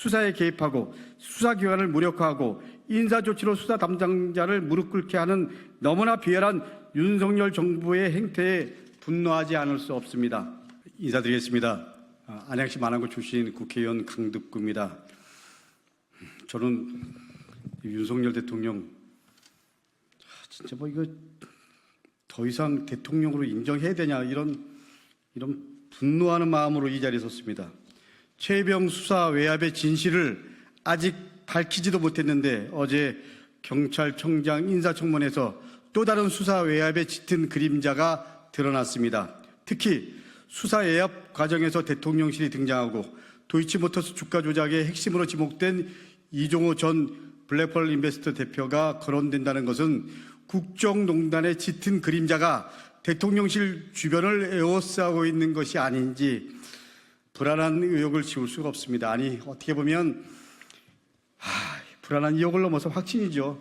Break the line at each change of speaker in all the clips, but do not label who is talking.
수사에 개입하고 수사기관을 무력화하고 인사조치로 수사 담당자를 무릎 꿇게 하는 너무나 비열한 윤석열 정부의 행태에 분노하지 않을 수 없습니다. 인사드리겠습니다. 안양시 만안구 출신 국회의원 강덕구입니다. 저는 윤석열 대통령 진짜 이거 더 이상 대통령으로 인정해야 되냐 이런 분노하는 마음으로 이 자리에 섰습니다. 최혜병 수사 외압의 진실을 아직 밝히지도 못했는데 어제 경찰청장 인사청문회에서 또 다른 수사 외압의 짙은 그림자가 드러났습니다. 특히 수사 외압 과정에서 대통령실이 등장하고 도이치모터스 주가 조작의 핵심으로 지목된 이종호 전 블랙펄 인베스트 대표가 거론된다는 것은 국정농단의 짙은 그림자가 대통령실 주변을 에워싸고 있는 것이 아닌지 불안한 의혹을 지울 수가 없습니다. 아니 어떻게 보면 불안한 의혹을 넘어서 확신이죠.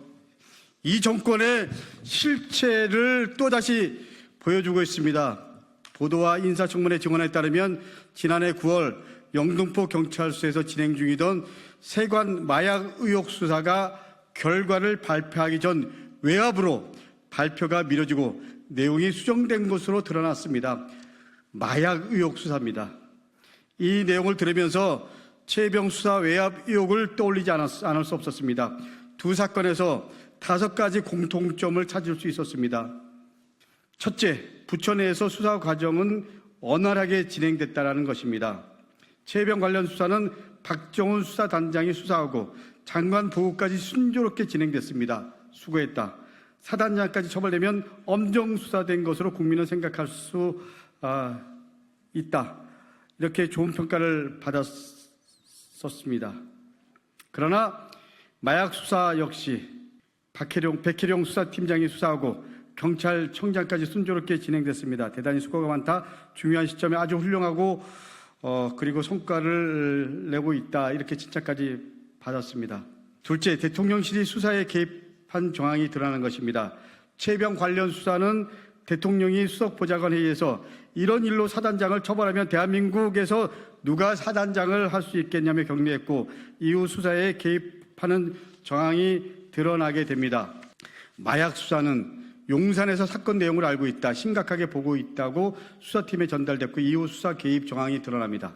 이 정권의 실체를 또다시 보여주고 있습니다. 보도와 인사청문회 증언에 따르면 지난해 9월 영등포 경찰서에서 진행 중이던 세관 마약 의혹 수사가 결과를 발표하기 전 외압으로 발표가 미뤄지고 내용이 수정된 것으로 드러났습니다. 마약 의혹 수사입니다. 이 내용을 들으면서 최혜병 수사 외압 의혹을 떠올리지 않을 수 없었습니다. 두 사건에서 5가지 공통점을 찾을 수 있었습니다. 첫째, 부처 내에서 수사 과정은 원활하게 진행됐다는 것입니다. 최혜병 관련 수사는 박정훈 수사단장이 수사하고 장관 보고까지 순조롭게 진행됐습니다. 수고했다. 사단장까지 처벌되면 엄정 수사된 것으로 국민은 생각할 수 있다. 이렇게 좋은 평가를 받았었습니다. 그러나 마약 수사 역시 백혜룡 수사팀장이 수사하고 경찰청장까지 순조롭게 진행됐습니다. 대단히 수고가 많다. 중요한 시점에 아주 훌륭하고 그리고 성과를 내고 있다. 이렇게 칭찬까지 받았습니다. 둘째, 대통령실이 수사에 개입한 정황이 드러나는 것입니다. 최혜병 관련 수사는 대통령이 수석보좌관회의에서 이런 일로 사단장을 처벌하면 대한민국에서 누가 사단장을 할 수 있겠냐며 격려했고 이후 수사에 개입하는 정황이 드러나게 됩니다. 마약 수사는 용산에서 사건 내용을 알고 있다, 심각하게 보고 있다고 수사팀에 전달됐고 이후 수사 개입 정황이 드러납니다.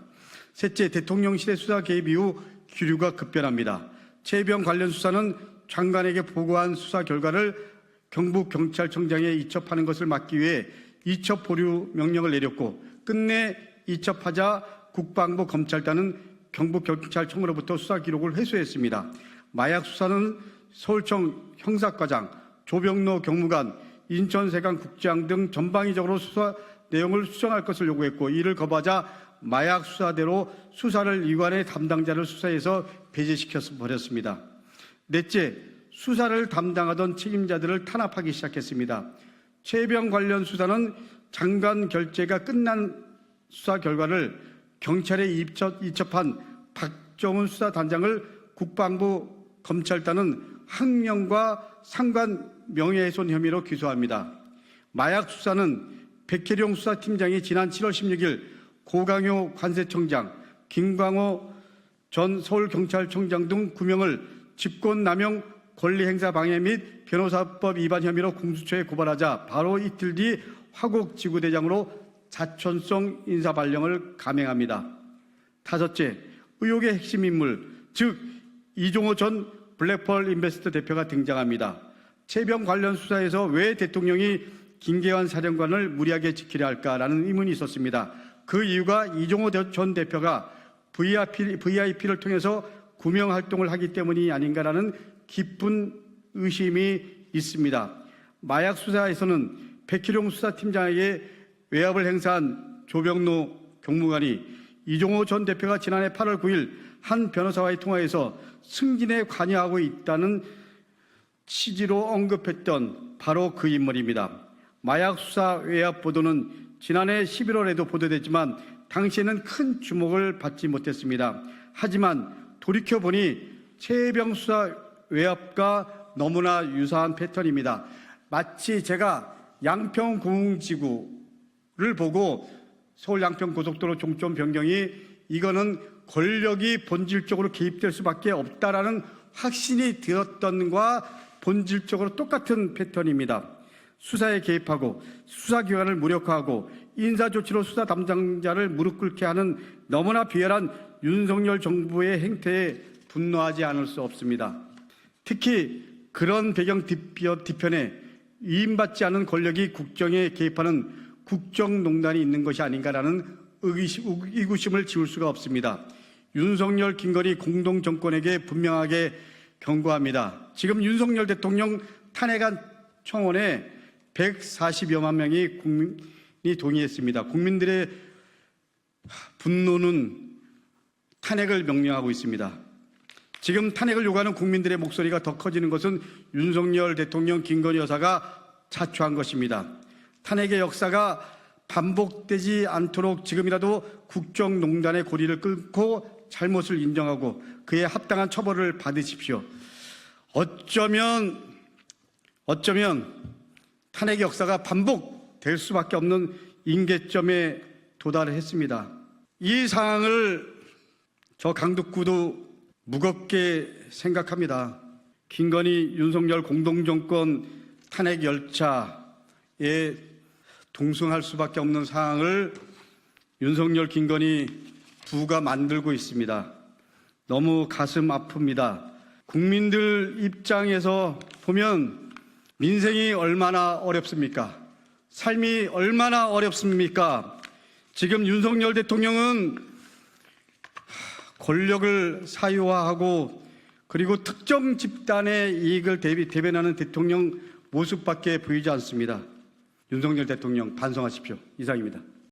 셋째, 대통령실의 수사 개입 이후 기류가 급변합니다. 최혜병 관련 수사는 장관에게 보고한 수사 결과를 경북경찰청장에 이첩하는 것을 막기 위해 이첩 보류 명령을 내렸고 끝내 이첩하자 국방부 검찰단은 경북경찰청으로부터 수사 기록을 회수했습니다. 마약 수사는 서울청 형사과장, 조병로 경무관, 인천세관 국장 등 전방위적으로 수사 내용을 수정할 것을 요구했고 이를 거부하자 마약 수사대로 수사를 이관해 담당자를 수사해서 배제시켜 버렸습니다. 넷째, 수사를 담당하던 책임자들을 탄압하기 시작했습니다. 최혜병 관련 수사는 장관 결재가 끝난 수사 결과를 경찰에 이첩한 박정훈 수사단장을 국방부 검찰단은 항명과 상관 명예훼손 혐의로 기소합니다. 마약 수사는 백혜룡 수사팀장이 지난 7월 16일 고강효 관세청장, 김광호 전 서울경찰청장 등 9명을 직권남용 권리행사 방해 및 변호사법 위반 혐의로 공수처에 고발하자 바로 이틀 뒤 화곡지구대장으로 자천성 인사발령을 감행합니다. 다섯째, 의혹의 핵심 인물, 즉 이종호 전 블랙펄 인베스트 대표가 등장합니다. 최혜병 관련 수사에서 왜 대통령이 김계환 사령관을 무리하게 지키려 할까라는 의문이 있었습니다. 그 이유가 이종호 전 대표가 VIP를 통해서 구명 활동을 하기 때문이 아닌가라는 깊은 의심이 있습니다. 마약 수사에서는 백희룡 수사팀장에게 외압을 행사한 조병로 경무관이 이종호 전 대표가 지난해 8월 9일 한 변호사와의 통화에서 승진에 관여하고 있다는 취지로 언급했던 바로 그 인물입니다. 마약 수사 외압 보도는 지난해 11월에도 보도됐지만 당시에는 큰 주목을 받지 못했습니다. 하지만 돌이켜보니 최혜병 수사 외압과 너무나 유사한 패턴입니다. 마치 제가 양평공지구를 보고 서울 양평고속도로 종점 변경이 이거는 권력이 본질적으로 개입될 수밖에 없다라는 확신이 들었던 것과 본질적으로 똑같은 패턴입니다. 수사에 개입하고 수사기관을 무력화하고 인사조치로 수사 담당자를 무릎 꿇게 하는 너무나 비열한 윤석열 정부의 행태에 분노하지 않을 수 없습니다. 특히 그런 배경 뒤편에 위임받지 않은 권력이 국정에 개입하는 국정농단이 있는 것이 아닌가라는 의구심을 지울 수가 없습니다. 윤석열, 김건희 공동정권에게 분명하게 경고합니다. 지금 윤석열 대통령 탄핵안 청원에 140여만 명이 국민이 동의했습니다. 국민들의 분노는 탄핵을 명령하고 있습니다. 지금 탄핵을 요구하는 국민들의 목소리가 더 커지는 것은 윤석열 대통령, 김건희 여사가 자초한 것입니다. 탄핵의 역사가 반복되지 않도록 지금이라도 국정농단의 고리를 끊고 잘못을 인정하고 그에 합당한 처벌을 받으십시오. 어쩌면 탄핵의 역사가 반복될 수밖에 없는 임계점에 도달했습니다. 이 상황을 저 강북구도 무겁게 생각합니다. 김건희, 윤석열 공동정권 탄핵 열차에 동승할 수밖에 없는 상황을 윤석열, 김건희 부가 만들고 있습니다. 너무 가슴 아픕니다. 국민들 입장에서 보면 민생이 얼마나 어렵습니까? 삶이 얼마나 어렵습니까? 지금 윤석열 대통령은 권력을 사유화하고 그리고 특정 집단의 이익을 대변하는 대통령 모습밖에 보이지 않습니다. 윤석열 대통령 반성하십시오. 이상입니다.